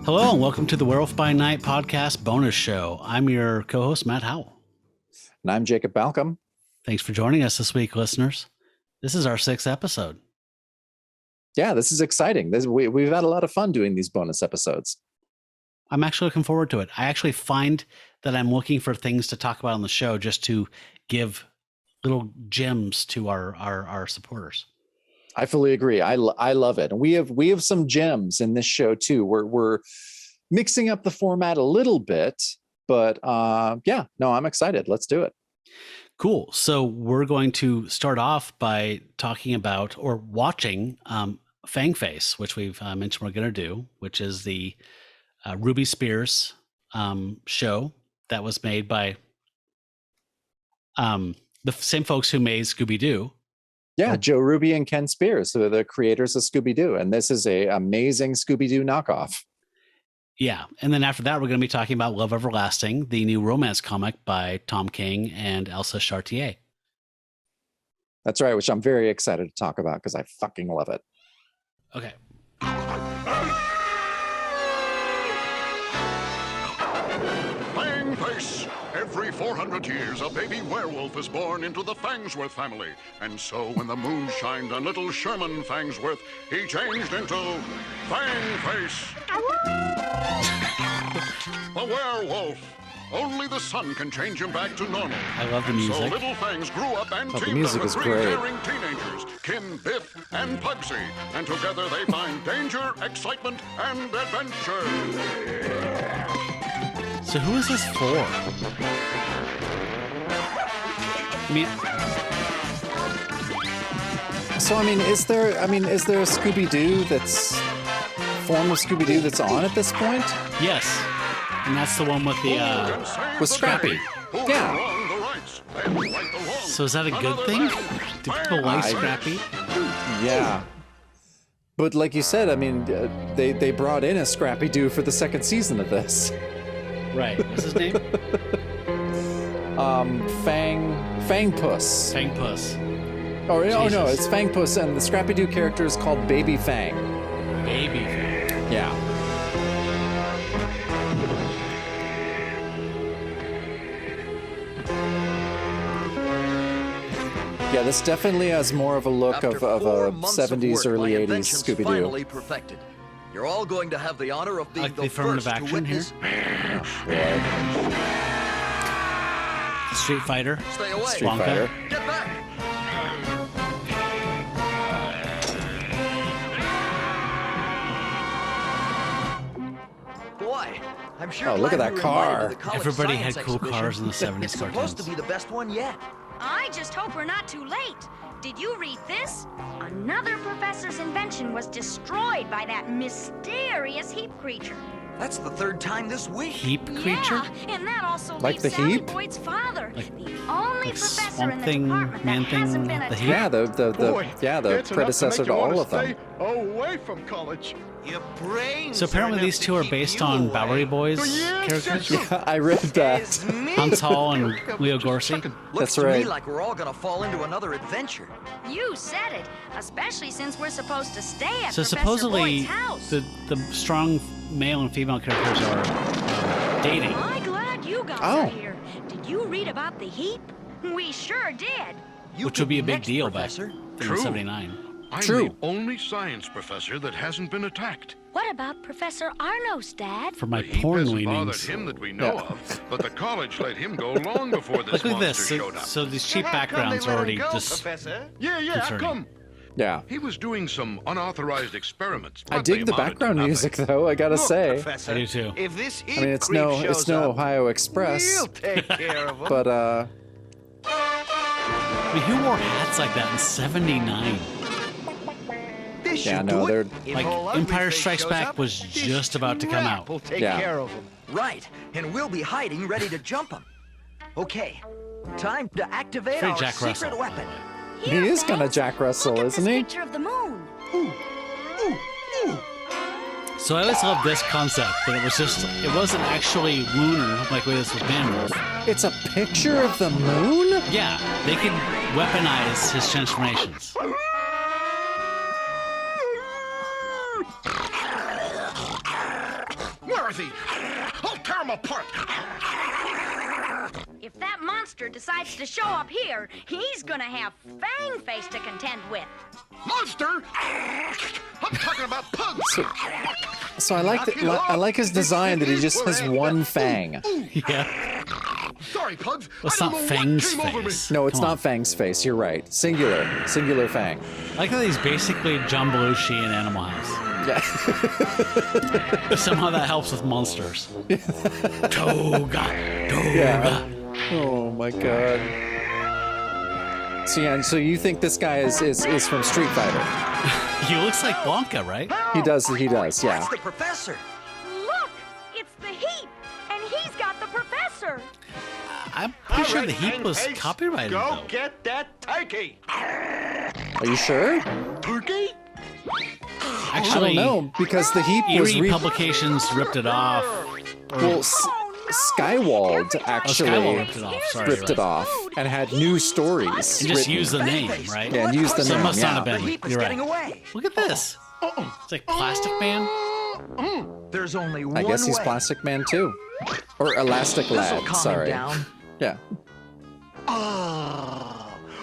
Hello and welcome to the Werewolf by Night podcast bonus show. I'm your co-host, Matt Howell. And I'm Jacob Balcom. Thanks for joining us this week, listeners. This is our 6th episode. Yeah, this is exciting. We've had a lot of fun doing these bonus episodes. I'm actually looking forward to it. I actually find that I'm looking for things to talk about on the show just to give little gems to our supporters. I fully agree. I love it. And we have some gems in this show too. We're mixing up the format a little bit, but I'm excited. Let's do it. Cool. So we're going to start off by talking about or watching Fangface, which we've mentioned we're going to do, which is the Ruby Spears show that was made by the same folks who made Scooby-Doo. Yeah, Joe Ruby and Ken Spears, so the creators of Scooby-Doo. And this is a amazing Scooby-Doo knockoff. Yeah. And then after that, we're going to be talking about Love Everlasting, the new romance comic by Tom King and Elsa Charretier. That's right, which I'm very excited to talk about because I fucking love it. Okay. Fangface! Every 400 years, a baby werewolf is born into the Fangsworth family. And so when the moon shined on little Sherman Fangsworth, he changed into Fangface. A werewolf. Only the sun can change him back to normal. I love the music. So little Fangs grew up and teamed up with three daring teenagers, Kim, Biff, and Pugsy. And together they find danger, excitement, and adventure. So who is this for? Is there a Scooby-Doo form of Scooby-Doo that's on at this point? Yes. And that's the one with the with Scrappy. Yeah. So is that a good thing? Do people like Scrappy? Yeah. But like you said, they brought in a Scrappy-Doo for the second season of this. Right. What's his name? Fangpuss. Fangpuss. No, it's Fangpuss, and the Scrappy-Doo character is called Baby Fang. Baby Fang. Yeah. Yeah, this definitely has more of a look of a 70s, early 80s Scooby-Doo. Finally perfected. You're all going to have the honor of being the first to witness. Street Fighter. Stay away. Street Fighter. Get back. Boy, I'm sure. Oh, look at that car. Everybody had cool cars in the 70s It's cartoons. supposed to be the best one yet. I just hope we're not too late. Did you read this? Another professor's invention was destroyed by that mysterious Heap creature. That's the third time this week. Heap creature? Yeah, and that also Like leaves the Sally Heap? Boyd's father, Like the only professor Swamp in the Thing, department Man that Thing, hasn't been the attacked. Heap? Yeah, the predecessor to all of them. Away from college. Your brains. So apparently these two are based on Bowery Boys characters? Yeah, I read that. Hans Hall and Leo Gorcey? Looks That's to right. me like we're all gonna fall into another adventure. You said it, especially since we're supposed to stay at So Professor supposedly Boyd's house. the strong male and female characters are dating. I'm glad you guys Oh. are here. Did you read about the Heap? We sure did. You Which would be a big next, deal Professor. back in 79. I'm True. the only science professor that hasn't been attacked. What about Professor Arnos, Dad? For my The Heap porn hasn't bothered leanings. him that we know of, but the college let him go long before this Look at monster this. showed up. So these cheap backgrounds are already just Professor. Yeah, concerning. come. Yeah. He was doing some unauthorized experiments. I but dig they the amounted to background nothing. music, though, I gotta Look, say. Professor, I do too. If this Heap It's creep no shows up, Ohio Express, we'll take care of him. but I mean, who wore hats like that in 79? This yeah, should no, do they're it. If Like, old Empire Ugly Face Strikes shows Back up, was this just about to come out. We'll take Yeah. care of him. Right, and we'll be hiding, ready to jump him. Okay, time to activate Very our Jack secret Russell. weapon. he Here, is kind of thanks. Jack Russell, Look at isn't this he? picture of the moon. So I always loved this concept, that it wasn't actually lunar like it was with Werewolf. It's a picture of the moon? Yeah, they could weaponize his transformations. Dorothy! I'll tear him apart! If that monster decides to show up here, he's gonna have Fangface to contend with. Monster! I'm talking about pugs! So I like his design that he just has one fang. Yeah. Sorry, pugs. Well, it's I not don't know what Fang's came over me. face. No, it's Come not on. Fang's face. You're right. Singular fang. I like that he's basically John Belushi in Animal House. Yeah. Somehow that helps with monsters. Toga. Yeah. Oh my god. So yeah, so you think this guy is from Street Fighter? He looks like Blanca, right? He does, yeah. That's the professor. Look, it's the Heap, and he's got the professor. I'm pretty sure the Heap was copyrighted, Go though. get that turkey. Are you sure? Turkey? I Actually, don't know, because the Heap was Eerie Publications ripped it off. well, Skywald actually Skywald ripped it off. Sorry, ripped it off and had new stories. And just written. use the name, right? Yeah, and use the So it name. must not have Yeah. been. The Heap is You're getting right. away. Look at this. It's like Plastic Man. There's only one I guess he's way. Plastic Man too, or Elastic This'll Lad. calm him Sorry. down. Yeah.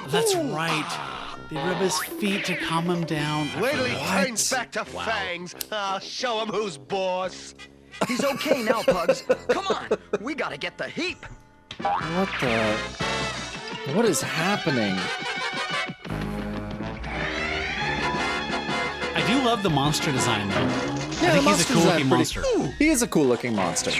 That's right. They rub his feet to calm him down. I Wait till he forgot. turns back to fangs. I'll show him who's boss. He's okay now, Pugs. Come on, we gotta get the Heap. What is happening? I do love the monster design, though. Yeah, I think he's a cool looking monster. He is a cool looking monster.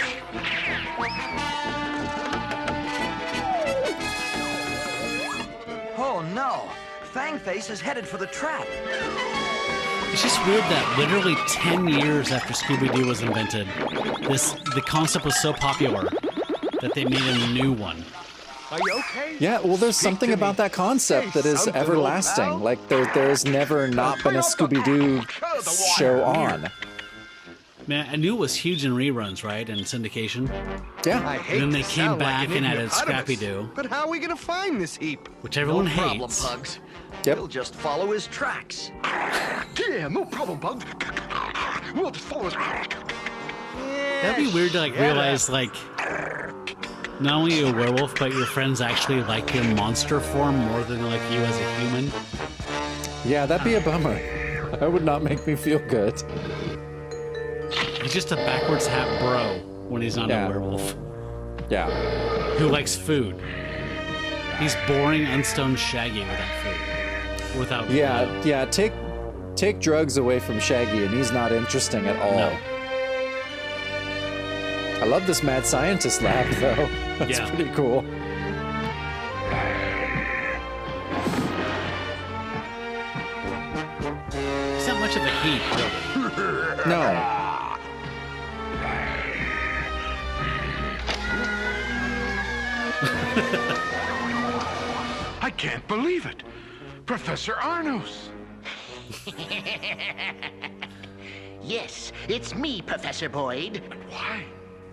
Oh no, Fangface is headed for the trap. It's just weird that literally 10 years after Scooby-Doo was invented, the concept was so popular that they made a new one. Are you okay? Yeah, well, there's Speak something to about me. that concept that is Say something, old everlasting. pal. Like there's never not been a Scooby-Doo show on. Man, I knew it was huge in reruns, right? And syndication. Yeah. I hate then they to came sound back like an and added ignoramus, Scrappy-Doo. But how are we gonna find this Heap? Which everyone No problem, hates. Pugs. Yep. We'll just follow his tracks. Yeah, no problem, Bugs. We'll just follow his... That'd be weird to realize like not only are you a werewolf, but your friends actually like your monster form more than like you as a human. Yeah, that'd be a bummer. That would not make me feel good. He's just a backwards hat bro when he's not Yeah. a werewolf Yeah. who likes food. He's boring, unstoned Shaggy without food. Without Yeah. Take drugs away from Shaggy and he's not interesting at all. No. I love this mad scientist lab though. That's Yeah. pretty cool. He's not much of a heap, really. No. I can't believe it. Professor Arnos. Yes, it's me, Professor Boyd. Why?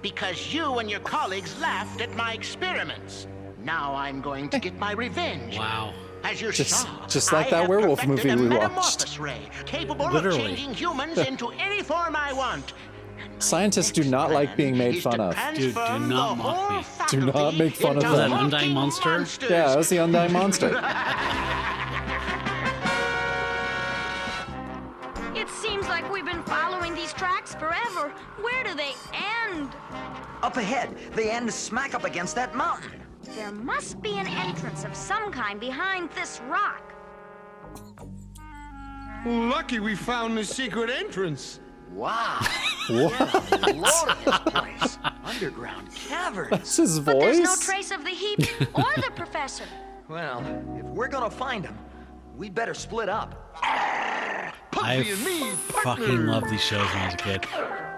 Because you and your colleagues laughed at my experiments. Now I'm going to get my revenge. Wow. As you Just- saw, just like I that have werewolf perfected movie a we watched. metamorphosis ray, capable Literally. of changing humans into any form I want. Scientists do not like being made fun of. Dude, do not mock me. Do not make fun of Was that them. Undying Monster? Yeah, that was the Undying Monster. It seems like we've been following these tracks forever. Where do they end? Up ahead, they end smack up against that mountain. There must be an entrance of some kind behind this rock. Lucky we found the secret entrance. Wow. What? Loaded this place. Underground caverns. That's his But there's no voice? trace of the Heap or the professor. Well, if we're gonna find him, we'd better split up. I Pugsy and me, fucking love these shows when I was a kid.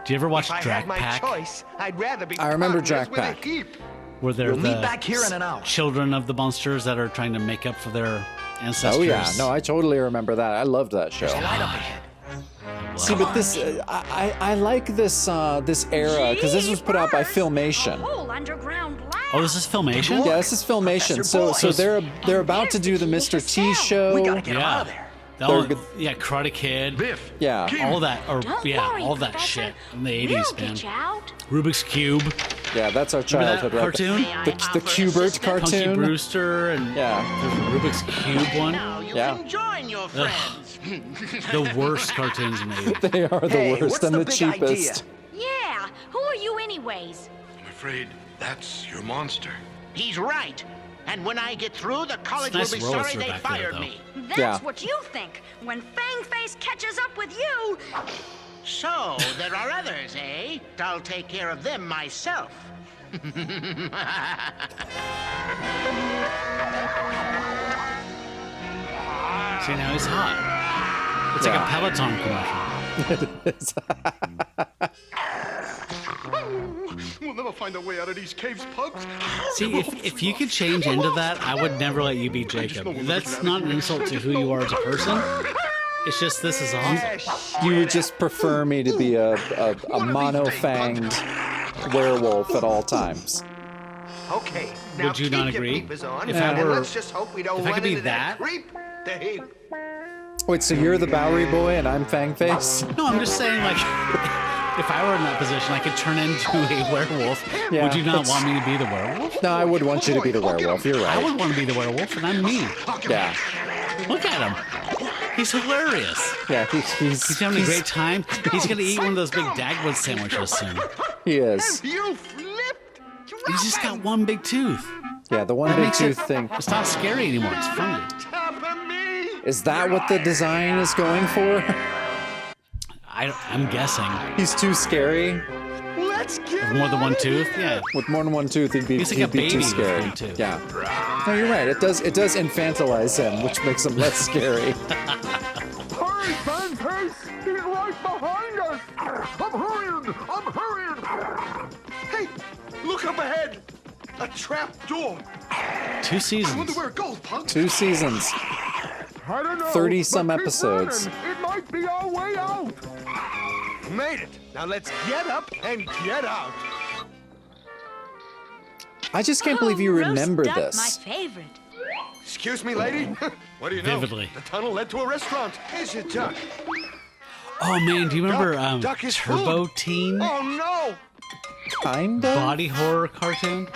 Do you ever watch If I Drak had my Pack? choice, I'd rather be I remember partners Drak with a Pack. Heap. Where they're We'll the meet back here in an hour. children of the monsters that are trying to make up for their ancestors. Oh yeah, no, I totally remember that. I loved that show. Light up ahead. See, but this, I like this this era because this was put out by Filmation. A whole underground lab. Oh, this is Filmation? Yeah, this is Filmation. Professor So Boyd. they're about to do the Mr. T show. We gotta get him Yeah. out of there. Oh, good. yeah, Karate Kid. Biff. Yeah. Kim. All that, or Don't yeah, worry, all that Professor. shit in the We'll 80s, man. get you out. Rubik's Cube. Yeah, that's our Remember that childhood right there. cartoon? May I The offer Q*bert assistance? Punky cartoon. Brewster and Yeah. the Rubik's Cube one. Now you Yeah. can join your friends. The worst cartoons in the 80s. They are the Hey, worst what's and the the big cheapest. Yeah, who are you anyways? I'm afraid that's your monster. He's right. And when I get through, the college Nice will be roller sorry through they back there, fired though. me. That's Yeah. what you think. When Fangface catches up with you, So, there are others, eh? I'll take care of them myself. See, now he's hot. It's like a Peloton commercial. We'll never find a way out of these caves, Pugs. See, if you could change into that, I would never let you be Jacob. That's not an insult to who you are as a person. It's just, this is awesome. You would just prefer me to be a mono-fanged werewolf at all times. Okay, now Would you keep not your agree? peepers on, If I and were- let's just hope we don't if I run could be into that- creep, the Heap. Wait, so you're the Bowery boy and I'm Fangface? No, I'm just saying, like, if I were in that position, I could turn into a werewolf. Yeah, Would you not that's- want me to be the werewolf? No, I would want you to be the werewolf. You're I right. would want to be the werewolf, and I'm me. Yeah. Look at him. He's hilarious. Yeah, He's having a great time. He's going to eat one of those big Dagwood sandwiches soon. He is. You flipped! He's just got one big tooth. Yeah, the one That big makes it, tooth thing. it's not scary anymore. It's funny. Top of me! Is that what the design is going for? I'm guessing. He's too scary. Let's get More than one tooth? Yeah. With more than one tooth, he'd be, He's like a he'd be baby too with scary. one tooth. Yeah. No, you're right. It does infantilize him, which makes him less scary. Hurry, Fangface! He's right behind us! I'm hurrying! I'm hurrying! Hey, look up ahead! A trap door! 2 I seasons. wonder where it goes, Pugs. 2 seasons. I don't know. 30-some but keep episodes. running. It might be our way out. Made it! Now let's get up and get out! I just can't believe you roast remember duck, this. my favorite. Excuse me, lady? What do you know? Vividly. The tunnel led to a restaurant. Here's your duck. Oh, man. Do you remember Duck is Turbo food. Teen? Oh no! Kinda? Body horror cartoon?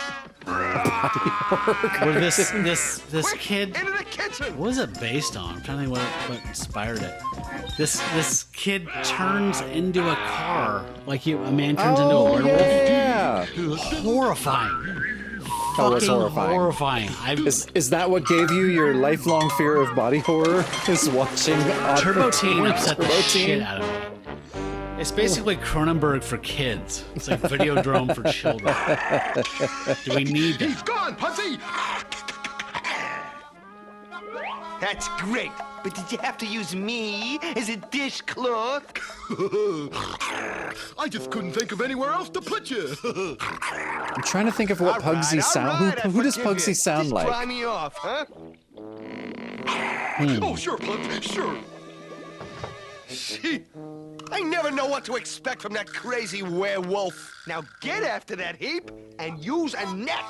Where this Quick, kid... into the kitchen! What was it based on? I'm trying to think what inspired it. This kid turns into a car. Like a man turns into a Oh, werewolf. yeah. Horrifying. That was Fucking horrifying. horrifying. Is that what gave you your lifelong fear of body horror? Is watching Turbo Teen upset the Turbo shit Teen? out of me. It's basically Cronenberg for kids. It's like Videodrome for children. Do we need He's that? gone, Pugsy! That's great! But did you have to use me as a dishcloth? I just couldn't think of anywhere else to put you. I'm trying to think of what Pugsy sound. Who does Pugsy sound Just like? Dry me off, huh? Oh, sure, Pugs, sure. Gee, I never know what to expect from that crazy werewolf. Now get after that Heap and use a net.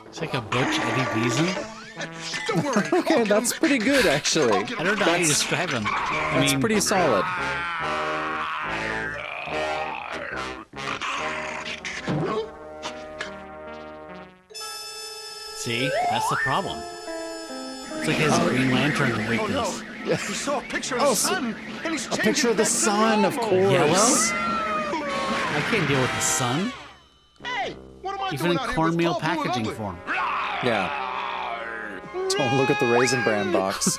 It's like a Butch Eddie Beeson. Don't worry. Okay, that's pretty good, actually. I don't know how you describe him. I That's mean, pretty solid. see, that's the problem. It's like his Green Lantern weakness. He saw a picture of the sun, and he's A changing picture of the back to sun, of normal. course. I can't deal with the sun, Hey, what am I even in doing out here with cornmeal Paul Blue and packaging Ugly? form. Yeah. Don't look at the Raisin Bran box.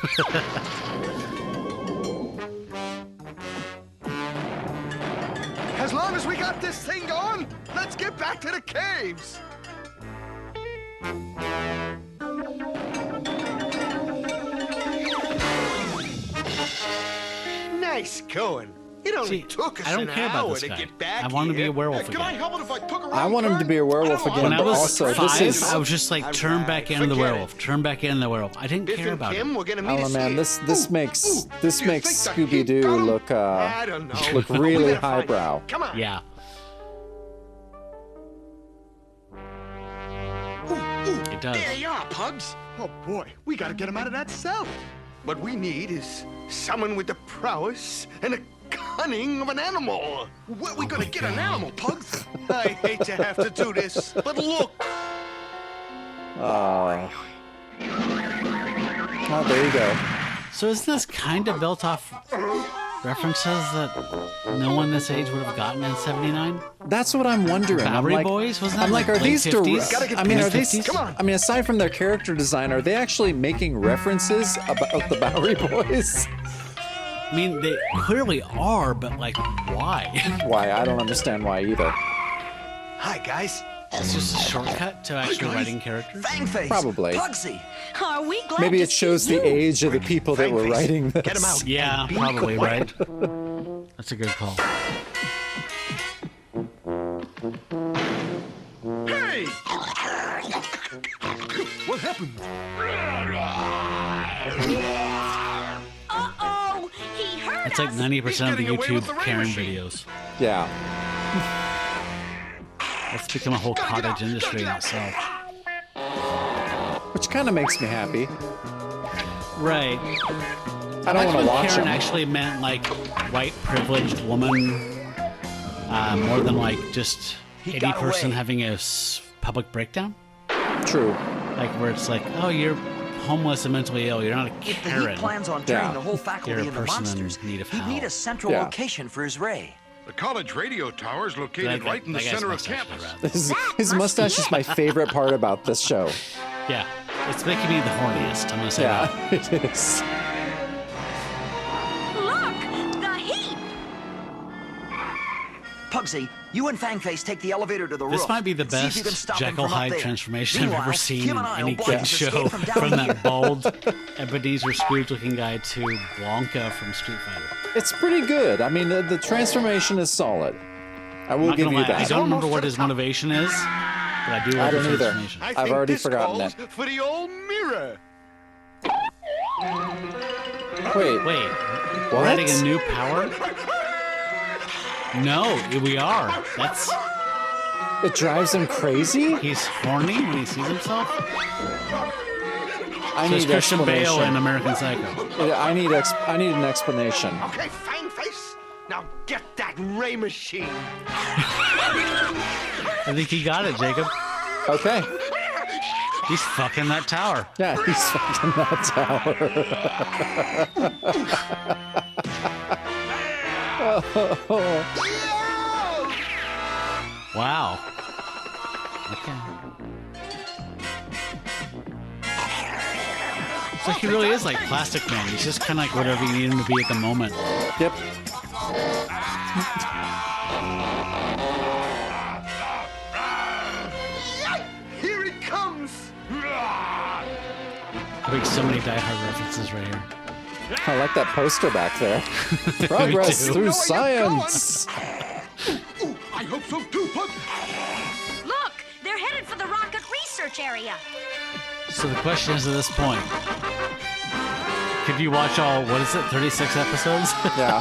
As long as we got this thing going, let's get back to the caves. Nice going. It only See, took us I don't an care about hour this to guy. get back I want him to be a here. werewolf Can I again. help it if I took around? I want him to be a werewolf again, When I but was also this 5, is. I was just like, turn back into the forget it. werewolf. Turn back into the werewolf. I didn't Biff care and about Kim, it. we're gonna meet Oh us man, here. this makes do you think Scooby the Heap got Doo 'em? look I don't know. look We really gotta find highbrow. it. Come on. Yeah. It does. There you are, Pugs. Oh boy, we gotta get him out of that cell. What we need is someone with the prowess and the cunning of an animal. Where are we gonna get an animal, Pugs? I hate to have to do this, but look. Oh, there you go. So isn't this kind of built off references that no one this age would have gotten in '79? That's what I'm wondering. Bowery Boys, wasn't that? I'm like, are late these 50s? I mean, are these? 50s? Come on. I mean, aside from their character design, are they actually making references about the Bowery Boys? I mean, they clearly are, but like, why? Why? I don't understand why either. Hi, guys. It's just a shortcut to actually writing characters. Fangface. Probably. Pugsy. Are we glad Maybe to it shows see the you? age of the people that were Fangface, writing this. get 'em out. Yeah, Be probably, quiet. right? That's a good call. Hey! What happened? Uh-oh, he hurt It's like us. 90% of the getting away with YouTube the rain Karen machine. videos. Yeah. It's become a whole cottage industry in itself. Which kind of makes me happy. Right. I don't want to when watch Karen them. actually meant like white privileged woman, more than like just He any got person away. having a public breakdown. True. Like where it's like, oh, you're homeless and mentally ill. You're not a If the Heap Karen. plans on turning Yeah. the whole faculty You're a into person in monsters, need of he'd need help. a central Yeah. location for his ray. The college radio tower is located That- right in the that guy's center of mustache campus. is rad. His mustache is my favorite part about this show. Yeah, it's making me the horniest. I'm gonna say Yeah, that. it is. Look, the Heap. Pugsy, you and Fangface take the elevator to the roof. This might be the See if you can best stop him Jekyll from up Hyde there. transformation I've ever Meanwhile, seen Kim in and I any will block kid's his show. escape from down From here. that bald Ebenezer Scrooge-looking guy to Blanca from Street Fighter. It's pretty good. I mean, the transformation is solid. I will Not give gonna you lie, I that. don't remember what his motivation is, but I do I love the don't either. transformation. I I've think already this forgotten calls it. for the old mirror. Wait, Wait, what? we're adding a new power? No, we are. That's It drives him crazy? he's horny when he sees himself. I So it's need Christian Bale explanation. in American Psycho. I need an explanation. Okay, Fangface. Now get that ray machine. I think he got it, Jacob. Okay. He's fucking that tower. Yeah, he's fucking that tower. Wow. Okay. So he really is like Plastic Man. He's just kind of like whatever you need him to be at the moment. Yep. Here it comes. I make so many Die Hard references right here. I like that poster back there. Progress too. through Know where science. Ooh, I hope so too, Pug. Look, they're headed for the rocket research area. So the question is at this point, could you watch all, what is it, 36 episodes? Yeah.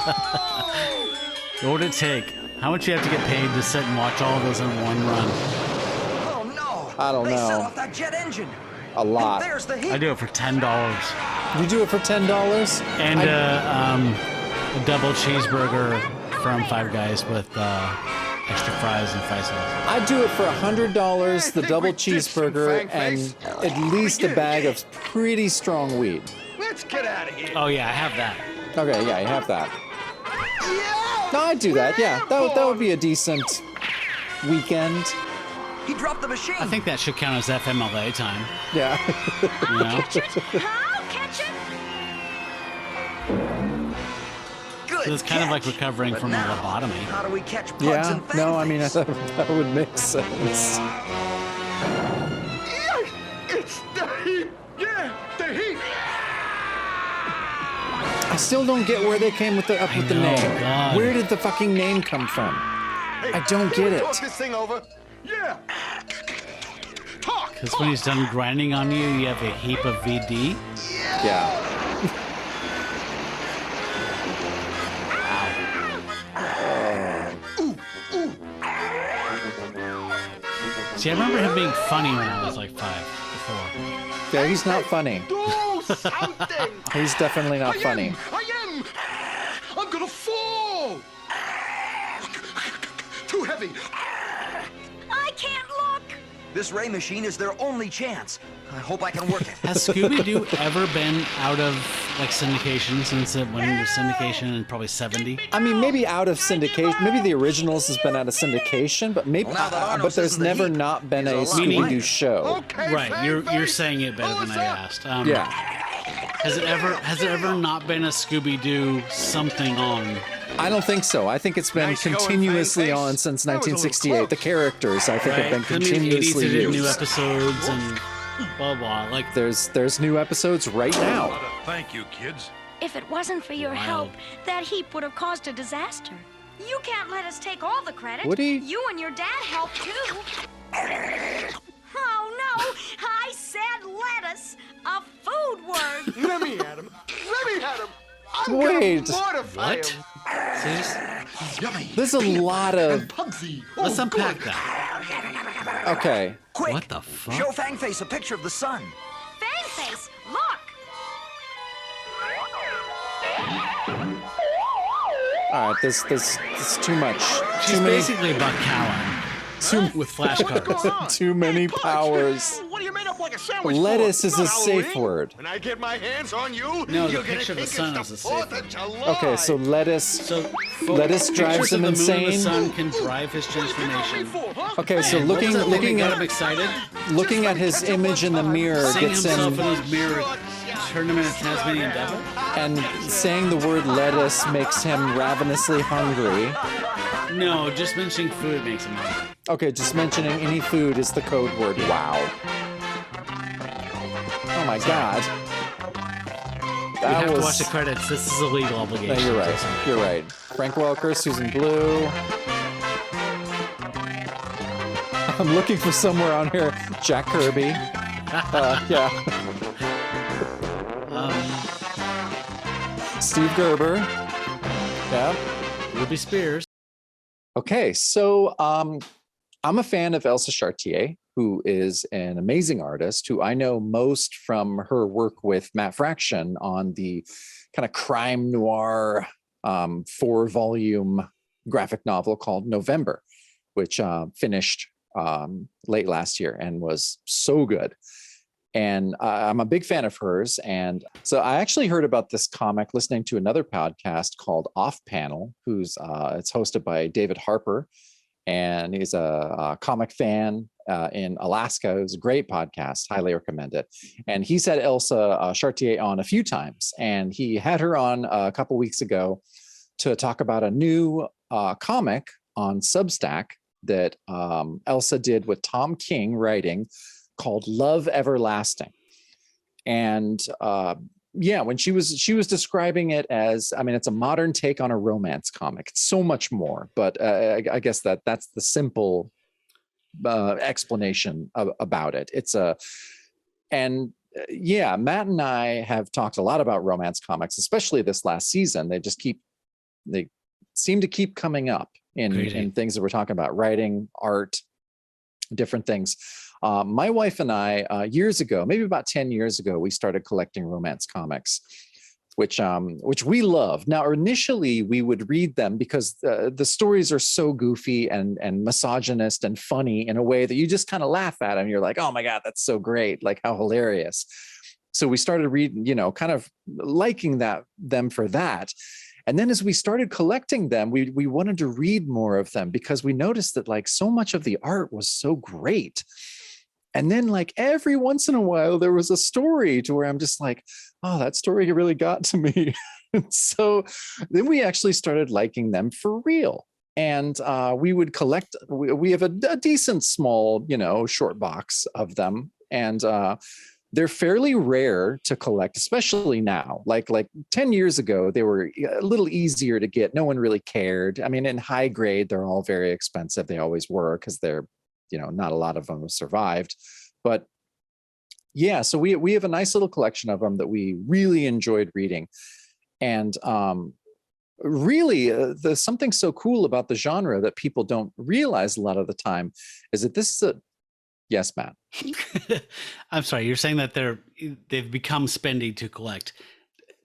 What would it take? How much you have to get paid to sit and watch all of those in one run? Oh no! I don't They set know. off that jet engine. A lot. And there's the Heap. I do it for $10. You do it for $10? And a double cheeseburger from Five Guys with extra fries and fries sauce. I'd do it for $100, the think double we ditched him, cheeseburger, and Fangface. at least a bag of pretty strong weed. Let's get out of here. Oh yeah, I have that. Okay, yeah, you have that. Yeah. No, I'd do that, yeah. That would be a decent weekend. He dropped the machine. I think that should count as FMLA time. Yeah. You know? I'll catch it. Good So it's kind of like catch. recovering But from now, a lobotomy. How do we catch Pugs Yeah, and no, I mean, Fangface? that would make sense. It's the Heap. Yeah, the Heap. I still don't get where they came with the I know, name. God. Where did the fucking name come from? Hey, I don't get it. Talk this thing over. Yeah. Talk. Because when he's done grinding on you, you have a heap of VD. Yeah. See, I remember him being funny when I was like 5 or 4. Yeah, he's not funny. Those something. He's definitely not funny. I am. I'm gonna fall. Too heavy. I can't look. This ray machine is their only chance. I hope I can work it. Has Scooby-Doo ever been out of like syndication since it went into syndication in probably 70? I mean, maybe out of syndication. Maybe the originals has been out of syndication, but maybe. Well, now that Arnold but there's isn't the never Heap, not been he's a a lot Scooby-Doo lighter. show. Okay, Right, you're Fangface, saying it better than I Elsa. asked. Yeah. Has it ever not been a Scooby-Doo something on? I don't think so. I think it's been Nice going, continuously Fangface. on since That was a little 1968. The close. characters, I think, have been Right? I mean, 80s continuously they did new used. episodes and blah blah. Like There's new episodes right now. Thank you, kids. If it wasn't for your Wow. help, that heap would have caused a disaster. You can't let us take all the credit. Woody? You and your dad helped too. Oh no! I said lettuce, a food word. Let me at him. Let me at him. I'm Wait. gonna mortify what? him. Seriously? Yummy. There's a lot of. Pugsy. Let's Oh, unpack good. that. Okay. Quick, What the fuck? show Fangface a picture of the sun. Fangface, look! All right. This too much. She's Too many. basically Buck Cowan with What's going flashcards. on? Too many Hey, Pugs, powers. What are you made up like a sandwich Lettuce for? is Not a safe Halloween. word. When I get my hands on you, No, the you're gonna picture of the think sun it's is the a safe 4th of July. Okay, so lettuce. So Lettuce drives pictures of him the moon and insane. the sun can drive his What you got me transformation. for, huh? Okay, so And looking what's that thing looking that got him at excited, looking at his image in the mirror seeing gets himself him, in his mirror, turned him into a Tasmanian devil. and saying the word lettuce makes him ravenously hungry. No, just mentioning food makes him hungry. Okay, just mentioning any food is the code word. Wow. Oh my God. You That have to was. watch the credits. This is a legal No, obligation. you're right. You're right. Frank Welker, Susan Blue. I'm looking for somewhere on here. Jack Kirby. Yeah. Steve Gerber. Yeah. Ruby Spears. Okay, so I'm a fan of Elsa Charretier, who is an amazing artist who I know most from her work with Matt Fraction on the kind of crime noir 4-volume graphic novel called November, which finished late last year and was so good. And I'm a big fan of hers. And so I actually heard about this comic listening to another podcast called Off Panel, who's it's hosted by David Harper. And he's a comic fan in Alaska. It was a great podcast. Highly recommend it. And he's had Elsa Charretier on a few times. And he had her on a couple weeks ago to talk about a new comic on Substack that Elsa did with Tom King writing, called Love Everlasting. And yeah, when she was describing it as, I mean, it's a modern take on a romance comic. It's so much more, but I guess that's the simple explanation about it. Yeah, Matt and I have talked a lot about romance comics, especially this last season. They seem to keep coming up in things that we're talking about, writing, art, different things. My wife and I, years ago, maybe about 10 years ago, we started collecting romance comics, which we love. Now, initially, we would read them because the stories are so goofy and misogynist and funny in a way that you just kind of laugh at them. You're like, oh my God, that's so great. Like, how hilarious. So we started reading, kind of liking them for that. And then as we started collecting them, we wanted to read more of them because we noticed that like so much of the art was so great. And then like every once in a while, there was a story to where I'm just like, oh, that story really got to me. And so then we actually started liking them for real. And we would collect, we have a decent small, short box of them. And they're fairly rare to collect, especially now. Like 10 years ago, they were a little easier to get. No one really cared. I mean, in high grade, they're all very expensive. They always were because they're, not a lot of them have survived. But yeah, so we have a nice little collection of them that we really enjoyed reading. And really, there's something so cool about the genre that people don't realize a lot of the time is that this is Yes, Matt. I'm sorry, you're saying that they've become spendy to collect.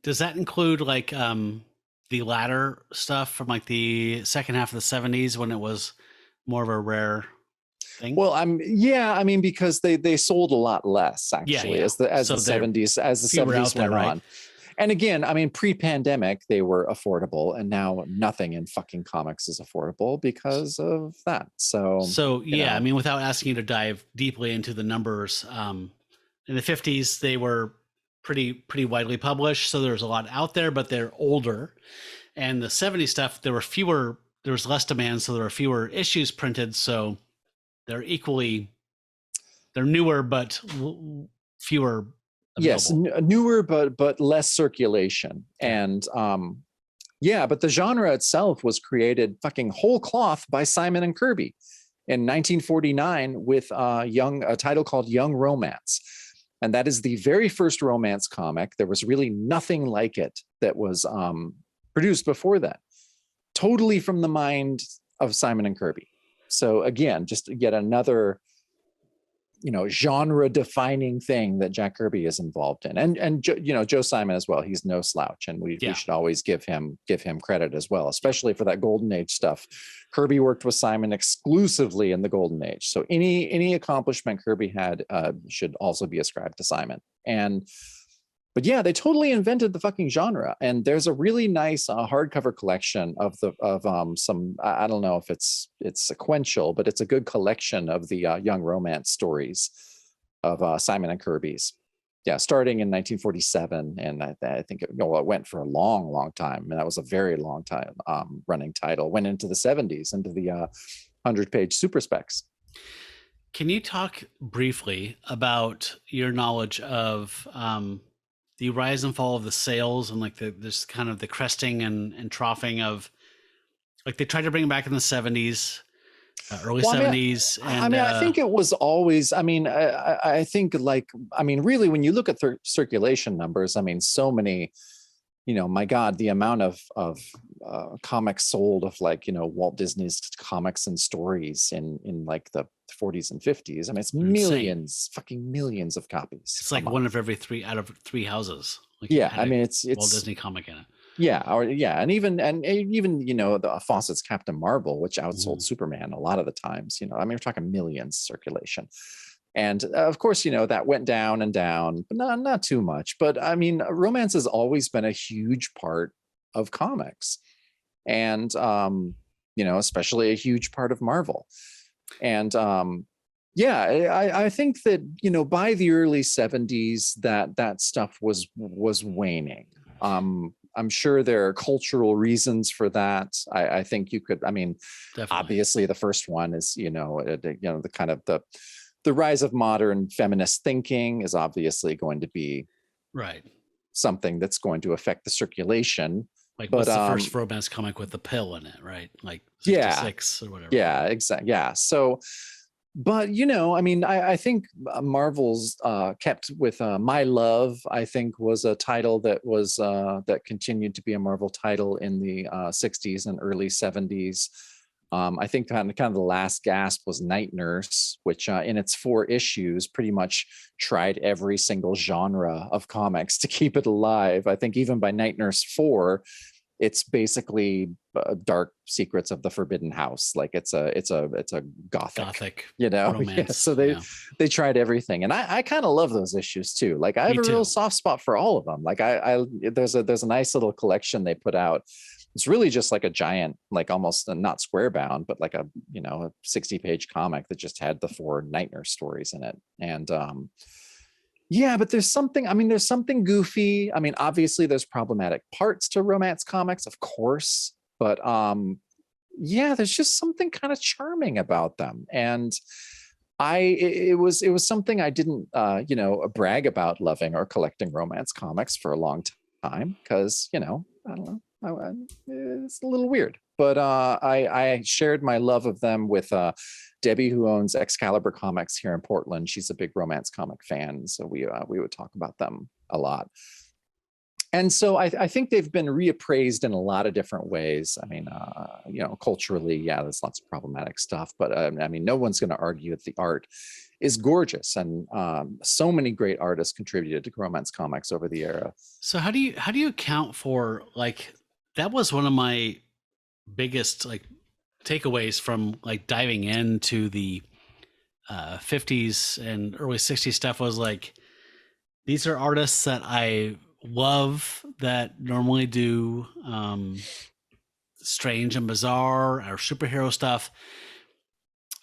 Does that include like the latter stuff from like the second half of the 70s when it was more of a rare thing? Well, because they sold a lot less actually as the 70s went on. And again, pre-pandemic they were affordable, and now nothing in fucking comics is affordable because of that. So yeah, without asking you to dive deeply into the numbers, in the 50s they were pretty widely published, so there's a lot out there, but they're older. And the 70s stuff, there was less demand, so there were fewer issues printed, so they're newer but fewer available. Yes, newer but less circulation. And but the genre itself was created fucking whole cloth by Simon and Kirby in 1949 with a title called Young Romance. And that is the very first romance comic. There was really nothing like it that was produced before that. Totally from the mind of Simon and Kirby. So again, just yet another, genre defining thing that Jack Kirby is involved in. And Joe Simon as well. He's no slouch, and we should always give him credit as well, especially for that Golden Age stuff. Kirby worked with Simon exclusively in the Golden Age. So any accomplishment Kirby had should also be ascribed to Simon. But yeah, they totally invented the fucking genre. And there's a really nice hardcover collection of some, I don't know if it's sequential, but it's a good collection of the young romance stories of Simon and Kirby's. Yeah, starting in 1947. And I think it went for a long, long time. And that was a very long time running title. Went into the 70s, into the 100-page super specs. Can you talk briefly about your knowledge of the rise and fall of the sales and like this kind of the cresting and troughing of, like, they tried to bring it back in the 70s, early 70s. I think it was always, I think really when you look at circulation numbers, so many, my God, the amount of comics sold of Walt Disney's comics and stories in like the 40s and 50s. It's millions, fucking millions of copies. It's like one of every three out of three houses. Like it's Walt Disney comic in it. And even the Fawcett's Captain Marvel, which outsold Superman a lot of the times. We're talking millions circulation. And of course, that went down and down, but not too much. But romance has always been a huge part of comics, and especially a huge part of Marvel. And I think that by the early 70s that stuff was waning. I'm sure there are cultural reasons for that. I think you could. Definitely. Obviously, the first one is the kind of the rise of modern feminist thinking is obviously going to be something that's going to affect the circulation. Like, what's the first romance comic with the pill in it, right? Like 66 or whatever. Yeah, exactly. Yeah. So, but I think Marvel's kept with My Love, I think, was a title that was that continued to be a Marvel title in the 60s and early 70s. I think kind of the last gasp was Night Nurse, which in its 4 issues pretty much tried every single genre of comics to keep it alive. I think even by Night Nurse 4, it's basically Dark Secrets of the Forbidden House. Like it's a gothic romance. So they tried everything, and I kind of love those issues too. Like I have a real soft spot for all of them. Like there's a nice little collection they put out. It's really just like a giant, like almost not square bound, but like a 60-page comic that just had the 4 Night Nurse stories in it. And but there's something goofy. Obviously there's problematic parts to romance comics, of course, but there's just something kind of charming about them. And it was something I didn't brag about loving or collecting romance comics for a long time, because I don't know, it's a little weird. But I shared my love of them with Debbie, who owns Excalibur Comics here in Portland. She's a big romance comic fan, so we would talk about them a lot. And so I think they've been reappraised in a lot of different ways. Culturally, there's lots of problematic stuff, but no one's going to argue that the art is gorgeous, and so many great artists contributed to romance comics over the era. So how do you account for, like, that was one of my biggest like takeaways from like diving into the 50s and early 60s stuff, was like, these are artists that I love that normally do strange and bizarre or superhero stuff.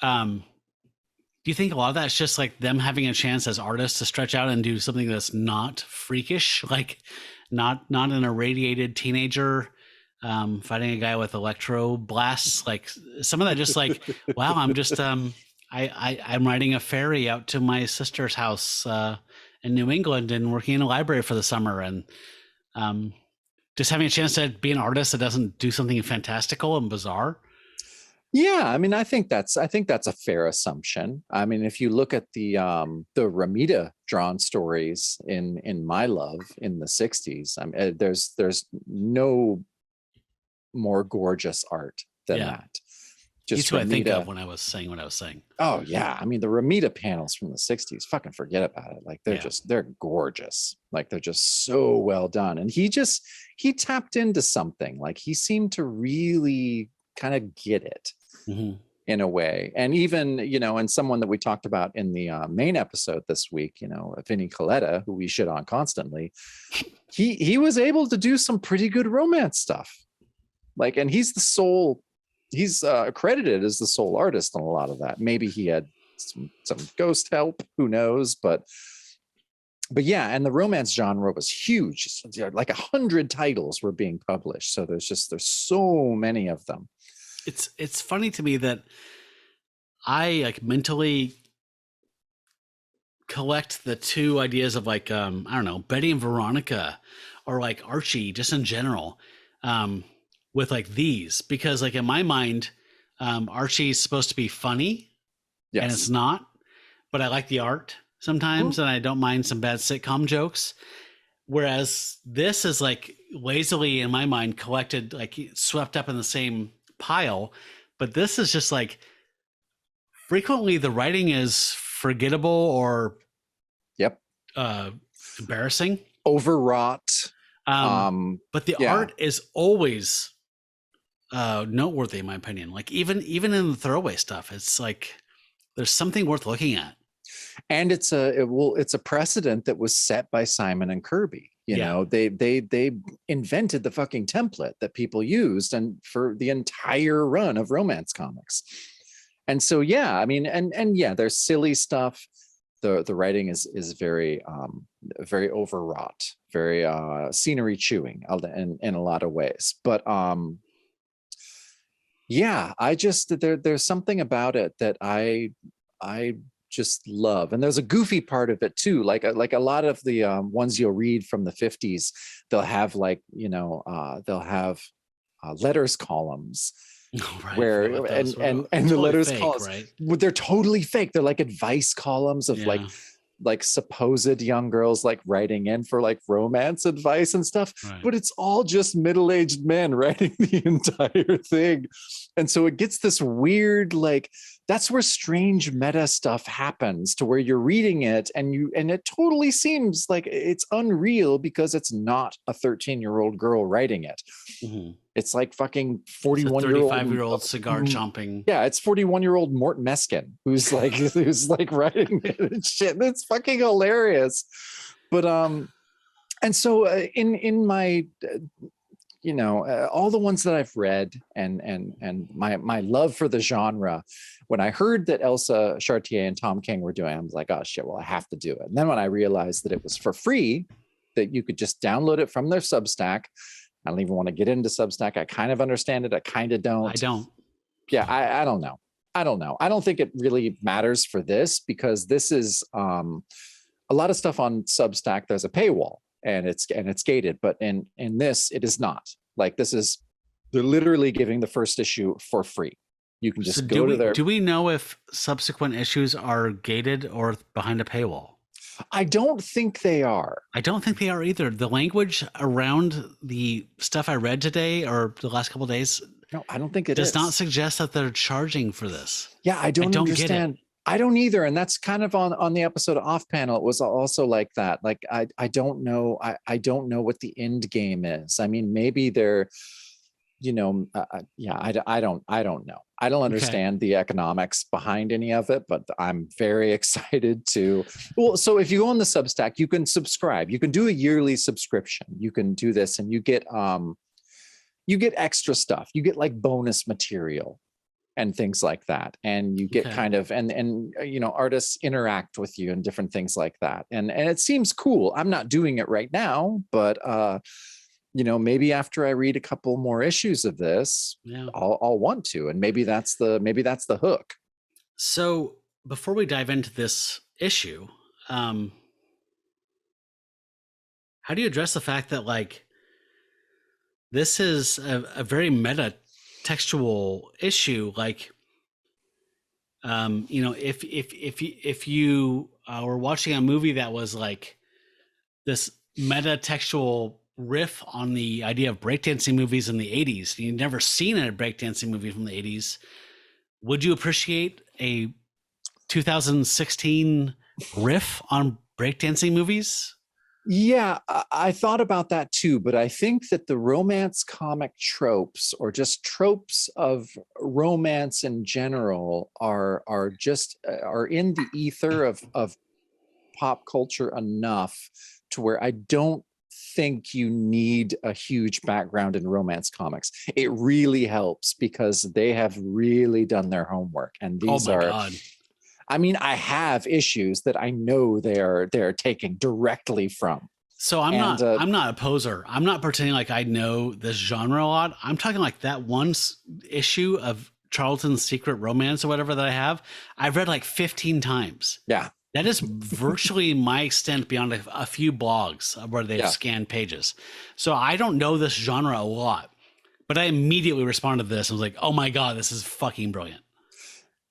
Do you think a lot of that's just like them having a chance as artists to stretch out and do something that's not freakish, like not an irradiated teenager fighting a guy with electro blasts? Like some of that just like, wow, I'm just I'm riding a ferry out to my sister's house in New England and working in a library for the summer, and just having a chance to be an artist that doesn't do something fantastical and bizarre. Yeah, I mean, I think that's a fair assumption. I mean, if you look at the Ramita drawn stories in My Love in the 60s, I mean, there's no more gorgeous art than that. Just That's what I think of when I was saying what I was saying. Oh yeah, I mean, the Ramita panels from the 60s, fucking forget about it. Like they're gorgeous. Like they're just so well done. And he tapped into something. Like he seemed to really kind of get it. Mm-hmm. In a way. And even, and someone that we talked about in the main episode this week, Vinny Coletta, who we shit on constantly, he was able to do some pretty good romance stuff. Like, and he's credited as the sole artist on a lot of that. Maybe he had some ghost help, who knows, but yeah, and the romance genre was huge. Like 100 titles were being published. So there's so many of them. It's funny to me that I like mentally collect the two ideas of like I don't know, Betty and Veronica or like Archie just in general with like these, because like in my mind Archie's supposed to be funny. Yes. And it's not, but I like the art sometimes. Ooh. And I don't mind some bad sitcom jokes, whereas this is like lazily in my mind collected, like swept up in the same pile. But this is just like frequently the writing is forgettable or embarrassing, overwrought, but the art is always noteworthy in my opinion. Like even in the throwaway stuff, it's like there's something worth looking at. And it's a precedent that was set by Simon and Kirby. You know, they invented the fucking template that people used and for the entire run of romance comics. And so, yeah, I mean, and yeah, there's silly stuff. The writing is very, very overwrought, very scenery chewing in a lot of ways. But yeah, there's something about it that I just love. And there's a goofy part of it too. Like a lot of the ones you'll read from the 50s, they'll have like, they'll have letters columns. Right. Where and the letters fake, columns, right? They're totally fake. They're like advice columns of like supposed young girls like writing in for like romance advice and stuff, right. But it's all just middle-aged men writing the entire thing. And so it gets this weird, like, that's where strange meta stuff happens, to where you're reading it and it totally seems like it's unreal because it's not a 13-year-old girl writing it. Mm-hmm. It's like fucking 35-year-old cigar chomping. Yeah, it's 41-year-old Mort Meskin who's like writing it and shit. It's fucking hilarious. But and so in my all the ones that I've read and my love for the genre, when I heard that Elsa Charretier and Tom King were doing it, I was like, oh shit, well, I have to do it. And then when I realized that it was for free, that you could just download it from their Substack. I don't even want to get into Substack. I kind of understand it. I kind of don't. I don't. Yeah, I don't know. I don't think it really matters for this, because this is a lot of stuff on Substack. There's a paywall and it's gated, but in this, it is not. Like they're literally giving the first issue for free. You can just go to their. Do we know if subsequent issues are gated or behind a paywall? I don't think they are. I don't think they are either. The language around the stuff I read today or the last couple of days, no, I don't think it does not suggest that they're charging for this. Yeah, I don't understand. I don't either. And that's kind of on the episode off panel. It was also like that. Like, I don't know. I don't know what the end game is. I mean, maybe they're, yeah, I don't know. I don't understand the economics behind any of it, but I'm very excited to. Well, so if you go on the Substack, you can subscribe. You can do a yearly subscription. You can do this, and you get extra stuff. You get like bonus material and things like that, and you get kind of and artists interact with you and different things like that, and it seems cool. I'm not doing it right now, but maybe after I read a couple more issues of this, I'll want to, and maybe that's the hook. So before we dive into this issue, how do you address the fact that like this is a very meta textual issue? Like, if you were watching a movie that was like this meta textual riff on the idea of breakdancing movies in the 80s, you've never seen a breakdancing movie from the 80s, would you appreciate a 2016 riff on breakdancing movies? Yeah, I thought about that too, but I think that the romance comic tropes, or just tropes of romance in general, are in the ether of pop culture enough to where I don't think you need a huge background in romance comics. It really helps because they have really done their homework, and these God. I mean, I have issues that I know they're taking directly from. So I'm not a poser. I'm not pretending like I know this genre a lot. I'm talking like that one issue of Charlton's Secret Romance or whatever that I've read like 15 times. Yeah. That is virtually my extent beyond a few blogs where they've scanned pages. So I don't know this genre a lot, but I immediately responded to this and was like, oh my God, this is fucking brilliant.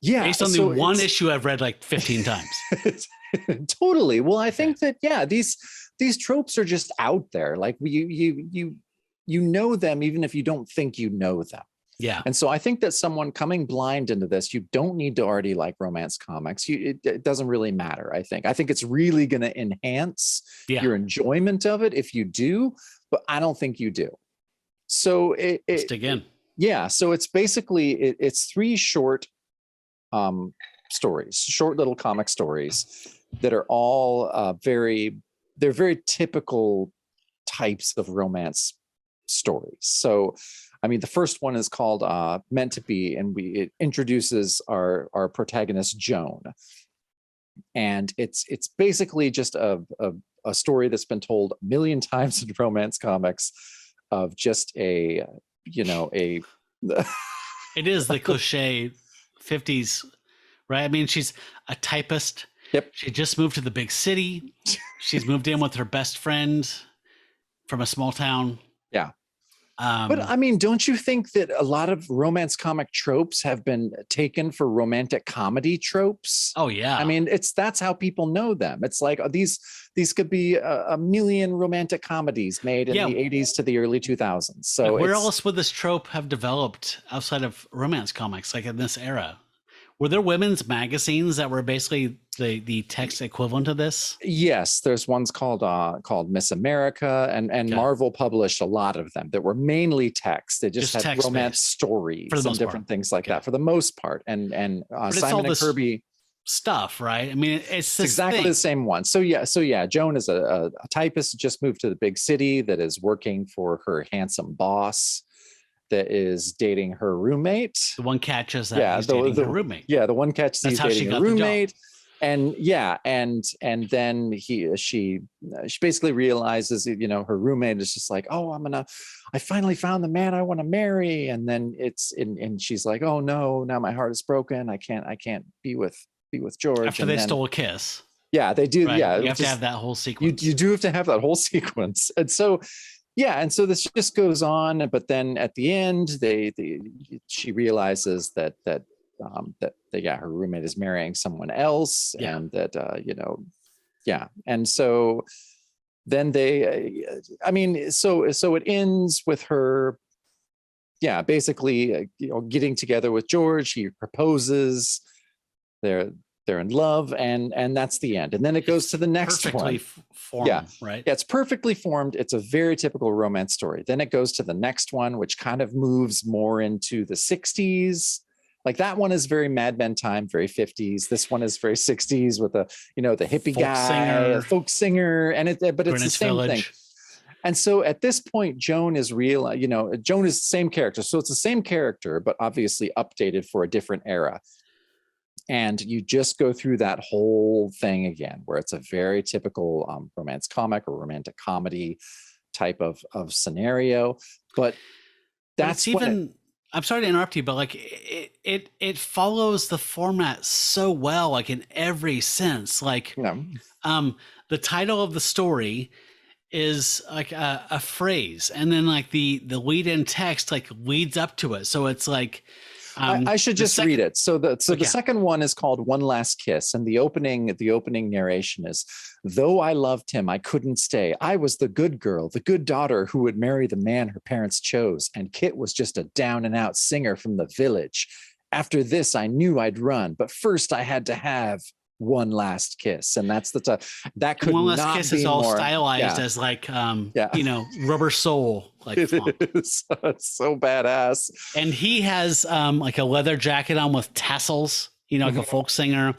Yeah. Based on the one issue I've read like 15 times. Totally. Well, I think that, these tropes are just out there. Like you know them, even if you don't think you know them. Yeah. And so I think that someone coming blind into this, you don't need to already like romance comics. It doesn't really matter. I think it's really going to enhance your enjoyment of it if you do, but I don't think you do. So let's dig in. Yeah. So it's basically, it's 3 short stories, short little comic stories that are all very typical types of romance stories. So, I mean, the first one is called Meant to Be, and it introduces our protagonist, Joan. And it's basically just a story that's been told a million times in romance comics of just it is the cliche 50s, right? I mean, she's a typist. Yep. She just moved to the big city. She's moved in with her best friend from a small town. Yeah. But I mean, don't you think that a lot of romance comic tropes have been taken for romantic comedy tropes? Oh yeah. I mean, that's how people know them. It's like these could be a million romantic comedies made in the 80s to the early 2000s. So where else would this trope have developed outside of romance comics, like in this era? Were there women's magazines that were basically the text equivalent to this? Yes, there's ones called Miss America, and Marvel published a lot of them that were mainly text. They just had romance stories and different things like that for the most part. And Simon and Kirby stuff, right? I mean, it's exactly the same one. So yeah, Joan is a typist, just moved to the big city that is working for her handsome boss, that is dating her roommate. The one catches that he's dating her roommate. Yeah, the one catches he's dating her roommate. And and then she basically realizes, her roommate is just like, oh, I finally found the man I want to marry. And then and she's like, oh no, now my heart is broken. I can't be with George. After they stole a kiss. Yeah, they do. Right? Yeah. You have to have that whole sequence. You do have to have that whole sequence. And so, yeah, and so this just goes on, but then at the end, she realizes that her roommate is marrying someone else, and that and so then so it ends with her, basically getting together with George. He proposes. they're in love, and that's the end. And then it goes to the next perfectly one. formed, Yeah. right? Yeah, it's perfectly formed. It's a very typical romance story. Then it goes to the next one, which kind of moves more into the 60s. Like that one is very Mad Men time, very 50s. This one is very 60s with the hippie guy, folk singer, and but it's the same thing. And so at this point, Joan is Joan is the same character. So it's the same character, but obviously updated for a different era. And you just go through that whole thing again, where it's a very typical romance comic or romantic comedy type of scenario. But that's I'm sorry to interrupt you, but like it follows the format so well, like in every sense. Like the title of the story is like a phrase, and then like the lead in text like leads up to it. So it's like I should just read it. So the second one is called One Last Kiss, and the opening narration is, though I loved him, I couldn't stay. I was the good girl, the good daughter who would marry the man her parents chose, and Kit was just a down and out singer from the village. After this, I knew I'd run, but first I had to have one last kiss, and that's the that could One not Last Kiss be is all more, stylized as like Rubber Soul, like font. It's so badass. And he has like a leather jacket on with tassels, like a folk singer,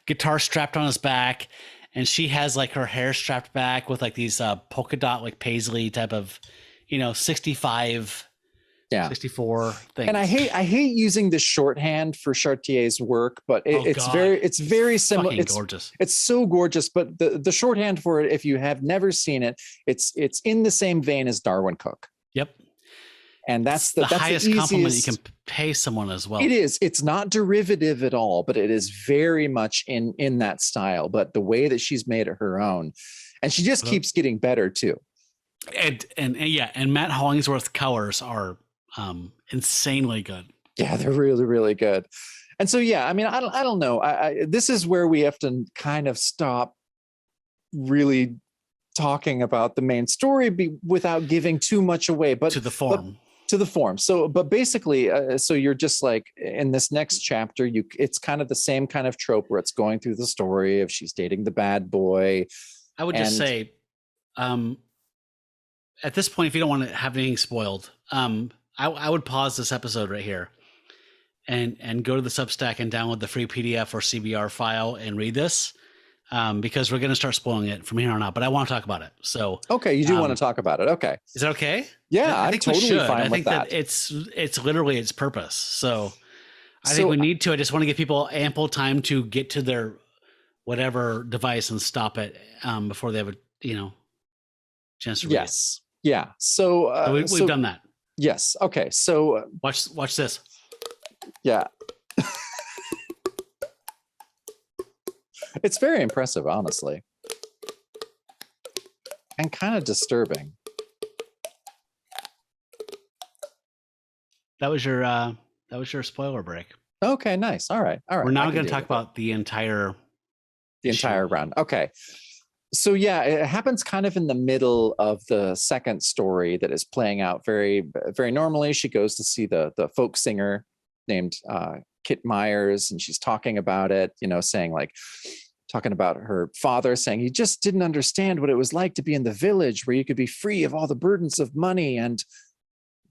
guitar strapped on his back, and she has like her hair strapped back with like these polka dot like paisley type of 65 64 things. And I hate using the shorthand for Chartier's work, but it's very similar. It's gorgeous. It's so gorgeous. But the shorthand for it, if you have never seen it, it's in the same vein as Darwin Cook. Yep. And that's the that's highest the compliment you can pay someone as well. It is. It's not derivative at all, but it is very much in that style. But the way that she's made it her own, and she just keeps getting better too. And Matt Hollingsworth's colors are insanely good. Yeah, they're really, really good. And so, I mean, I don't know. This is where we have to kind of stop really talking about the main story without giving too much away, but to the form. So, but basically, so you're just like in this next chapter, it's kind of the same kind of trope where it's going through the story of she's dating the bad boy. I would just say, at this point, if you don't want to have anything spoiled, I would pause this episode right here and go to the Substack and download the free PDF or CBR file and read this, because we're going to start spoiling it from here on out. But I want to talk about it. So okay, you do want to talk about it. Okay, is that okay? Yeah, I think totally fine I with think that. It's literally its purpose. So I think we need to. I just want to give people ample time to get to their whatever device and stop it before they have a chance to read it. Yeah. So we've done that. Yes. Okay. So watch this. Yeah. It's very impressive, honestly, and kind of disturbing. That was your spoiler break. Okay. Nice. All right. We're now going to talk about the entire round. Okay. So it happens kind of in the middle of the second story that is playing out very, very normally. She goes to see the folk singer named Kit Myers, and she's talking about it, talking about her father, saying he just didn't understand what it was like to be in the village where you could be free of all the burdens of money. And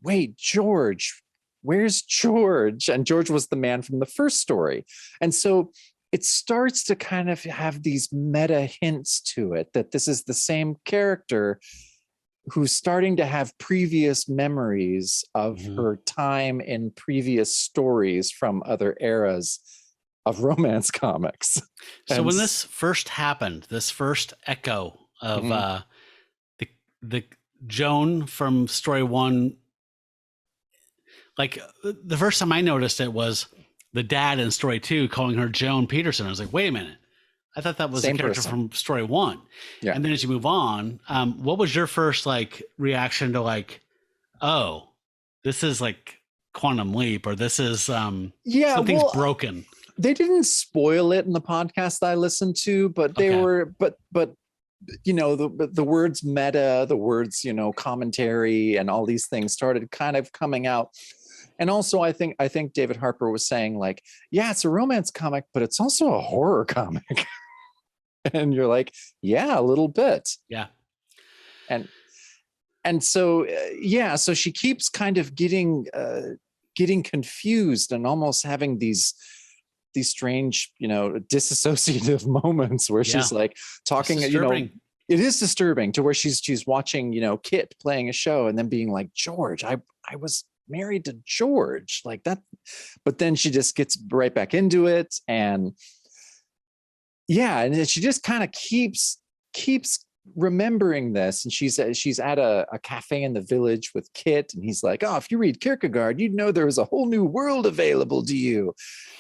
wait, George, where's George? And George was the man from the first story. And so it starts to kind of have these meta hints to it that this is the same character who's starting to have previous memories of her time in previous stories from other eras of romance comics. So when this first happened, this first echo of the Joan from story one, like the first time I noticed it was the dad in story two calling her Joan Peterson. I was like, wait a minute. I thought that was the character from story one. Yeah. And then as you move on, what was your first reaction to oh, this is like Quantum Leap, or this is something's broken? They didn't spoil it in the podcast I listened to, but they were, but the words meta, the words, commentary and all these things started kind of coming out. And also, I think David Harper was saying like, yeah, it's a romance comic, but it's also a horror comic. And you're like, yeah, a little bit. Yeah. And so, so she keeps kind of getting confused and almost having these strange, disassociative moments where she's like talking, it is disturbing to where she's watching, Kit playing a show and then being like, George, I was married to George, like that. But then she just gets right back into it. And and she just kind of keeps remembering this. And she's at a cafe in the village with Kit, and he's like, oh, if you read Kierkegaard, you'd know there was a whole new world available to you.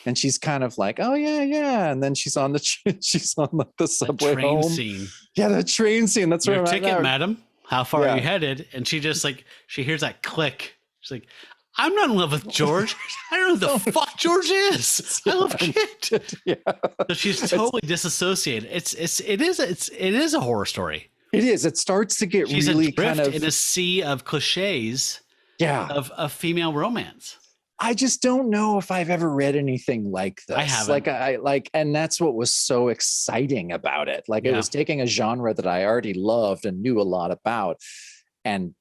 And she's kind of like, oh yeah. And then she's on the subway train home. Scene. Yeah, the train scene. That's your right. Ticket, madam. How far are you headed? And she just like, she hears that click. She's like, I'm not in love with George. I don't know who the fuck George is. I love Kit. Yeah. So she's totally disassociated. It is a horror story. It is. It starts to get she's really adrift kind of in a sea of cliches. Of female romance. I just don't know if I've ever read anything like this. I haven't. And that's what was so exciting about it. Like it was taking a genre that I already loved and knew a lot about, and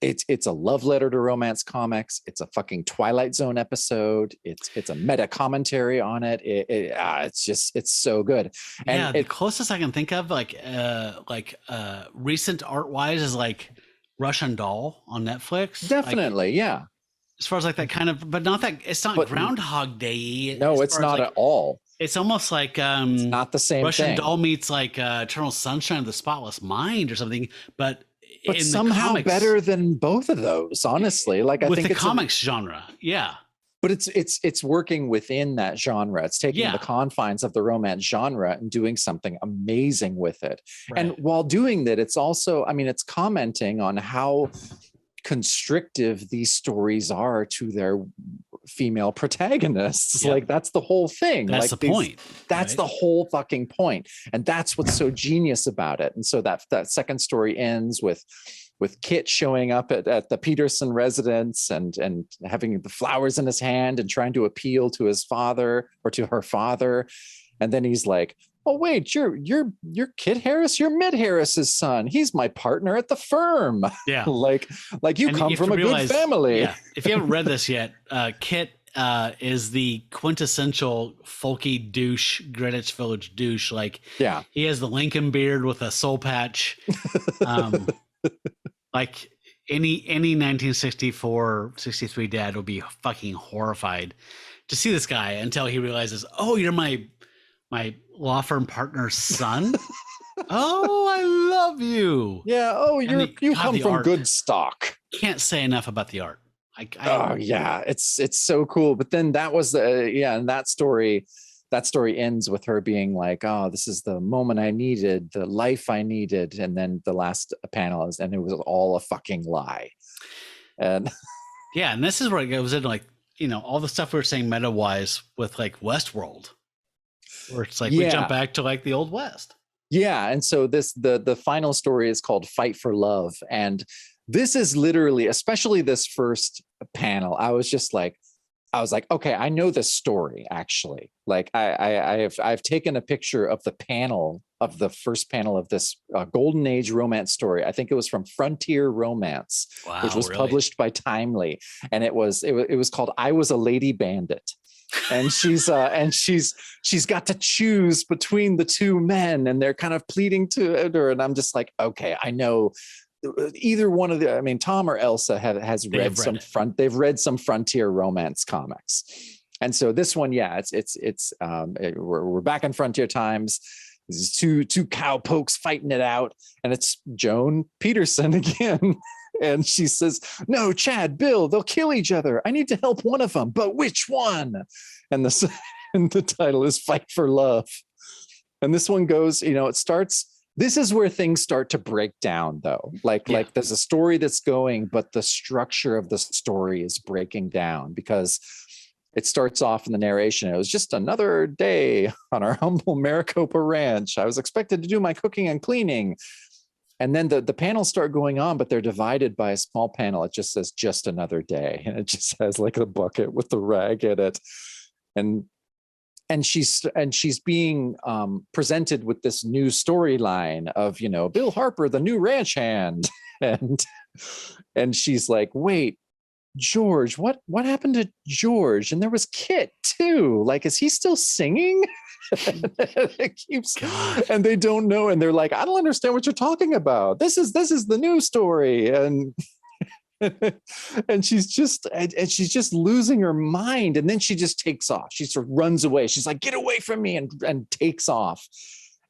it's a love letter to romance comics. It's a fucking Twilight Zone episode. It's a meta commentary on it. It's so good. And the closest I can think of, recent art wise, is like Russian Doll on Netflix. Definitely, yeah. As far as like that kind of, but not that, it's not Groundhog Day. No, it's not at all. It's almost like it's not the same Russian thing. Doll meets like Eternal Sunshine of the Spotless Mind or something, but in somehow the comics, better than both of those, honestly. Like I think the comics genre, but it's working within that genre. It's taking the confines of the romance genre and doing something amazing with it. Right. And while doing that, it's also, it's commenting on how constrictive these stories are to their female protagonists. Like that's the whole thing. That's like the point. That's the whole fucking point. And that's what's so genius about it. And so that second story ends with Kit showing up at the Peterson residence and having the flowers in his hand and trying to appeal to his father or to her father. And then he's like, oh wait, you're Kit Harris, you're Mid Harris's son. He's my partner at the firm. Yeah. like you come from a good family. Yeah. If you haven't read this yet, Kit is the quintessential folky douche, Greenwich Village douche. Like, he has the Lincoln beard with a soul patch. Like any 1964, 63 dad would be fucking horrified to see this guy until he realizes, oh, you're my law firm partner's son. Oh, I love you. Yeah. Oh, you come from good stock. Can't say enough about the art. It's so cool. But then that was and that story ends with her being like, oh, this is the moment I needed, the life I needed. And then the last panel and it was all a fucking lie. And and this is where it goes into like, all the stuff we were saying meta wise with like Westworld, where it's like we jump back to like the Old West. Yeah. And so the final story is called Fight for Love. And this is literally, especially this first panel, I was like, okay, I know this story actually. Like I've taken a picture of the panel of the first panel of this Golden Age romance story. I think it was from Frontier Romance, which was published by Timely. And it was called I Was a Lady Bandit. And she's got to choose between the two men and they're kind of pleading to her. And I'm just like, okay, I know either one of Tom or Elsa they've read some Frontier Romance comics. And so this one, we're back in Frontier times. These two cowpokes fighting it out, and it's Joan Peterson again. And she says, no, Chad, Bill, they'll kill each other. I need to help one of them, but which one? And the title is Fight for Love. And this one goes, it starts, this is where things start to break down though. Like there's a story that's going, but the structure of the story is breaking down because it starts off in the narration. It was just another day on our humble Maricopa ranch. I was expected to do my cooking and cleaning. And then the panels start going on, but they're divided by a small panel. It just says "just another day," and it just has like a bucket with the rag in it. And she's being presented with this new storyline of, you know, Bill Harper, the new ranch hand, and she's like, wait, George, what happened to George? And there was Kit too. Like, is he still singing? It keeps, God. And they don't know, and they're like, I don't understand what you're talking about. This is the new story, and and she's just losing her mind. And then she just takes off. She sort of runs away. She's like, get away from me, and takes off.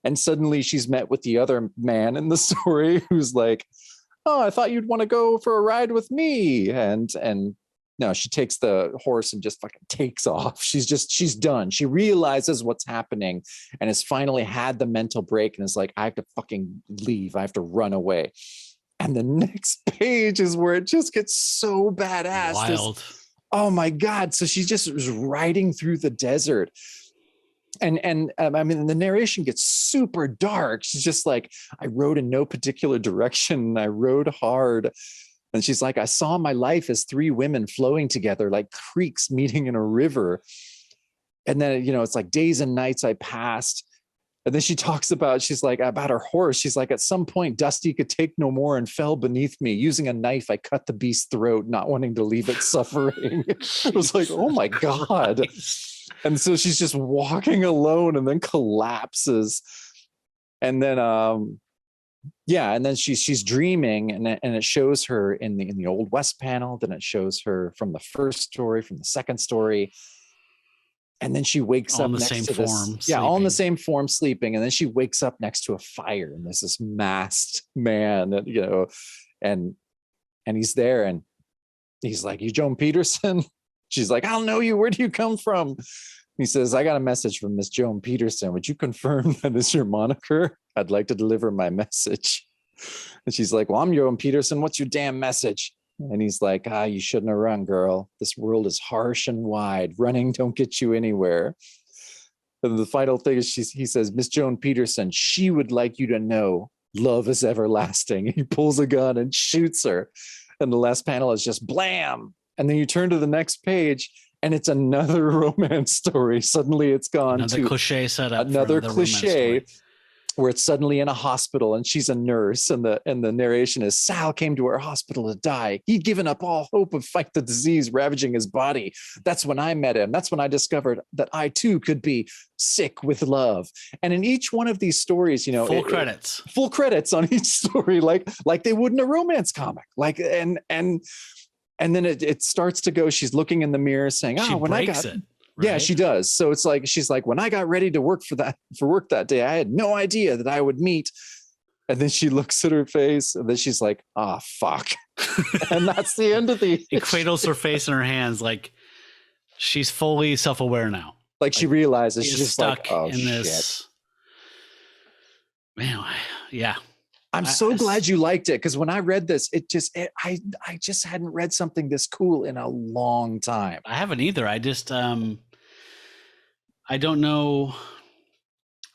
And suddenly she's met with the other man in the story who's like, oh, I thought you'd want to go for a ride with me. And no, she takes the horse and just fucking takes off. She's done. She realizes what's happening and has finally had the mental break and is like, I have to fucking leave. I have to run away. And the next page is where it just gets so badass. Wild. Oh my God. So she just was riding through the desert. And I mean, the narration gets super dark. She's just like, I rode in no particular direction. I rode hard. And she's like, I saw my life as three women flowing together like creeks meeting in a river. And then, you know, it's like days and nights I passed. And then she talks about, she's like, about her horse. She's like, at some point, Dusty could take no more and fell beneath me. Using a knife, I cut the beast's throat, not wanting to leave it suffering. I was like, oh my God. And so she's just walking alone and then collapses. And then, and then she's dreaming, and it shows her in the Old West panel. Then it shows her from the first story, from the second story. And then she wakes up next to this, all in the same form, sleeping. And then she wakes up next to a fire, and there's this masked man, you know, and he's there, and he's like, you Joan Peterson? She's like, I don't know you. Where do you come from? He says, I got a message from Miss Joan Peterson. Would you confirm that is your moniker? I'd like to deliver my message. And she's like, well, I'm Joan Peterson. What's your damn message? And he's like, you shouldn't have run, girl. This world is harsh and wide. Running don't get you anywhere. And the final thing is he says, Miss Joan Peterson, she would like you to know love is everlasting. He pulls a gun and shoots her. And the last panel is just blam. And then you turn to the next page, and it's another romance story. Suddenly it's gone another to cliche setup. Another cliche where it's suddenly in a hospital and she's a nurse, and the narration is Sal came to our hospital to die. He'd given up all hope of fight the disease ravaging his body. That's when I met him. That's when I discovered that I too could be sick with love. And in each one of these stories, you know, full credits on each story, like they would in a romance comic. Like and then it starts to go. She's looking in the mirror saying, she when breaks I got it. Yeah, right? she does. So it's like, she's like, when I got ready to work for work that day, I had no idea that I would meet. And then she looks at her face, and then she's like, fuck. And that's the end of the It cradles her face in her hands, like she's fully self-aware now. Like she realizes she's just stuck like, in this. Man, yeah. I'm so glad you liked it, because when I read this, I just hadn't read something this cool in a long time. I haven't either. I just I don't know.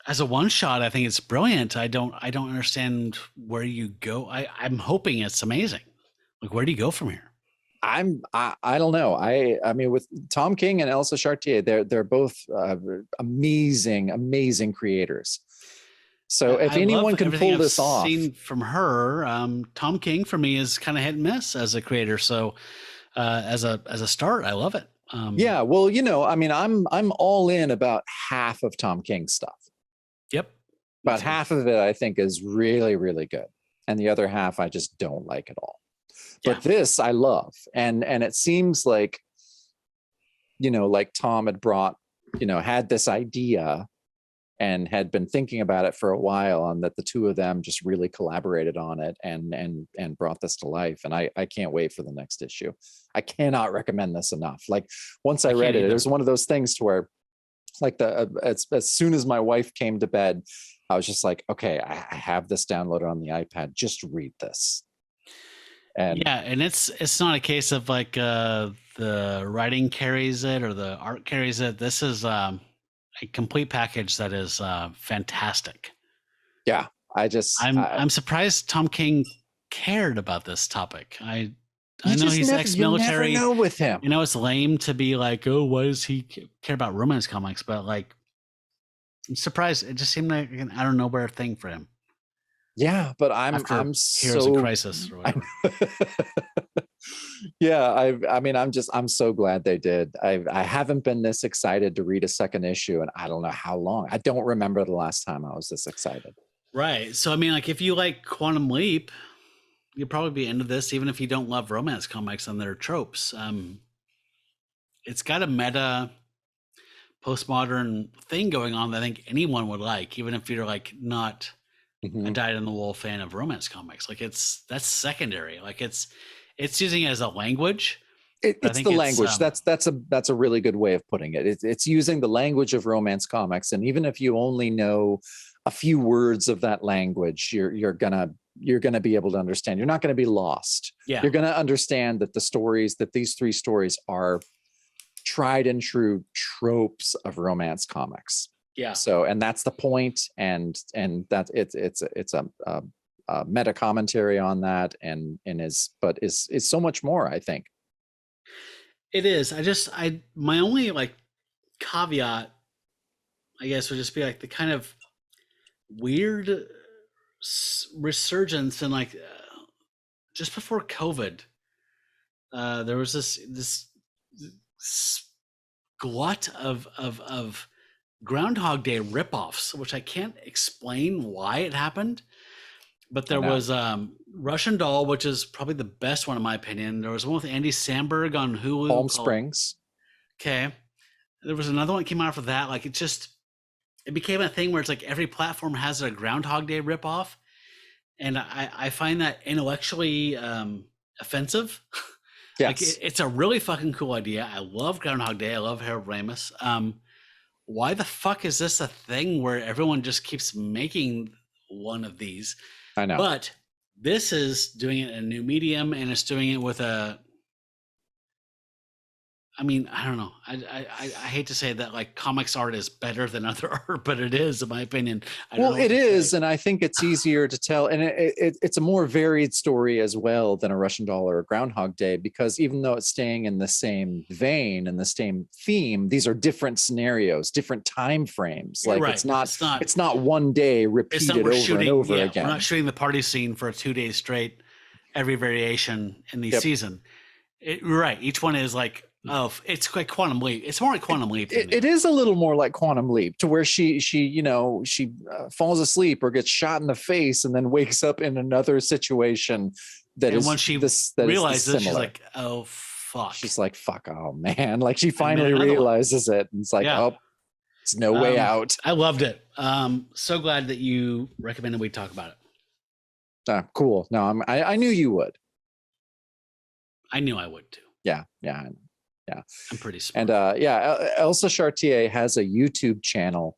As a one shot, I think it's brilliant. I don't understand where you go. I'm hoping it's amazing. Like, where do you go from here? I don't know. I mean, with Tom King and Elsa Charretier, they're both amazing creators. So if anyone can pull this off, seen from her, Tom King for me is kind of hit and miss as a creator. So as a start, I love it. Yeah, well, you know, I mean, I'm all in about half of Tom King's stuff. Yep. About half of it I think is really, really good, and the other half I just don't like at all. But this I love, and it seems like, you know, like Tom had this idea and had been thinking about it for a while, and that the two of them just really collaborated on it and brought this to life. And I can't wait for the next issue. I cannot recommend this enough. Like, once I read it, it was one of those things to where, like, as soon as my wife came to bed, I was just like, okay, I have this downloaded on the iPad. Just read this. And it's not a case of like the writing carries it or the art carries it. This is a complete package that is fantastic. Yeah, I'm surprised Tom King cared about this topic. I know he's ex-military. You never know with him. You know, it's lame to be like, oh, why does he care about romance comics? But like, I'm surprised. It just seemed like an out of nowhere thing for him. Yeah, but I'm Heroes in Crisis or whatever. Yeah, I'm so glad they did. I haven't been this excited to read a second issue, and I don't know how long. I don't remember the last time I was this excited. Right. So I mean, like, if you like Quantum Leap, you'll probably be into this, even if you don't love romance comics and their tropes. It's got a meta postmodern thing going on that I think anyone would like, even if you're like not a dyed-in-the-wool fan of romance comics. Like, that's secondary. Like, it's using it as a language. It's the language. That's a really good way of putting it. It's using the language of romance comics, and even if you only know a few words of that language, you're gonna be able to understand. You're not gonna be lost. Yeah. You're gonna understand that these three stories are tried and true tropes of romance comics. Yeah. So, and that's the point, and that it's a meta commentary on that, and is so much more, I think. It is. My only like caveat, I guess, would just be like the kind of weird resurgence in like just before COVID, there was this glut of Groundhog Day ripoffs, which I can't explain why it happened. But there was Russian Doll, which is probably the best one in my opinion. There was one with Andy Samberg on Hulu. Palm Springs. Okay. There was another one that came out for that. Like, it became a thing where it's like every platform has a Groundhog Day ripoff. And I find that intellectually offensive. Yes. Like, it's a really fucking cool idea. I love Groundhog Day. I love Harold Ramis. Why the fuck is this a thing where everyone just keeps making one of these? I know. But this is doing it in a new medium, and it's doing it with I mean, I don't know. I hate to say that like comics art is better than other art, but it is, in my opinion. Well, it is, and I think it's easier to tell, and it's a more varied story as well than a Russian Doll or a Groundhog Day, because even though it's staying in the same vein and the same theme, these are different scenarios, different time frames. Like, right. it's not one day repeated over and over again. We're not shooting the party scene for 2 days straight, every variation in the season. Right. Each one is like, oh, it's like Quantum Leap. It's more like Quantum Leap. It is a little more like Quantum Leap, to where she falls asleep or gets shot in the face and then wakes up in another situation when she realizes, she's like, oh fuck. She's like, fuck, oh man. Like, she finally realizes it, and it's like, oh, it's no way out. I loved it. So glad that you recommended we talk about it. Cool. No, I knew you would. I knew I would too. Yeah. I'm pretty smart. And Elsa Charretier has a YouTube channel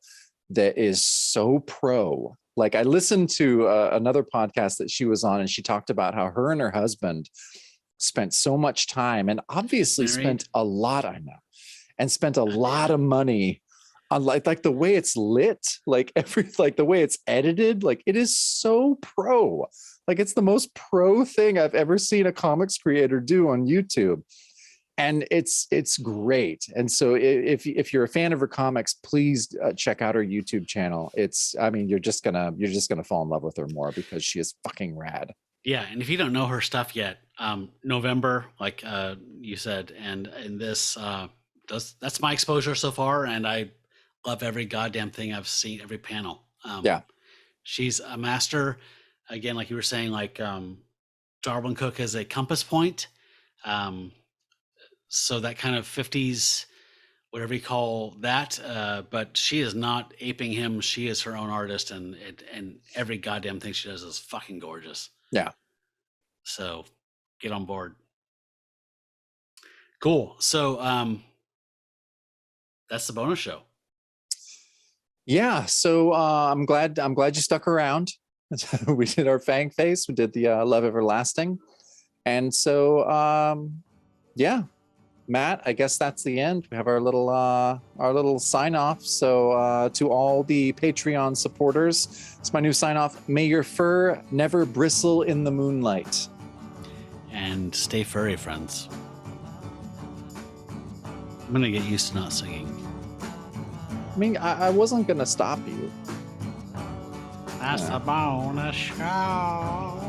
that is so pro. Like, I listened to another podcast that she was on, and she talked about how her and her husband spent so much time, and obviously spent a lot of money on like the way it's lit, like the way it's edited. Like, it is so pro. Like, it's the most pro thing I've ever seen a comics creator do on YouTube. And it's great. And so if you're a fan of her comics, please check out her YouTube channel. You're just gonna fall in love with her more, because she is fucking rad. Yeah, and if you don't know her stuff yet, November, like you said, and this that's my exposure so far, and I love every goddamn thing I've seen, every panel. She's a master. Again, like you were saying, like Darwin Cook has a compass point. So that kind of 50s, whatever you call that, but she is not aping him. She is her own artist, and every goddamn thing she does is fucking gorgeous. Yeah. So get on board. Cool. So that's the bonus show. Yeah. So I'm glad you stuck around. We did our Fangface. We did the Love Everlasting, and so Matt, I guess that's the end. We have our little sign off. So to all the Patreon supporters, it's my new sign off. May your fur never bristle in the moonlight. And stay furry, friends. I'm gonna get used to not singing. I mean, I wasn't gonna stop you. That's the bonus show.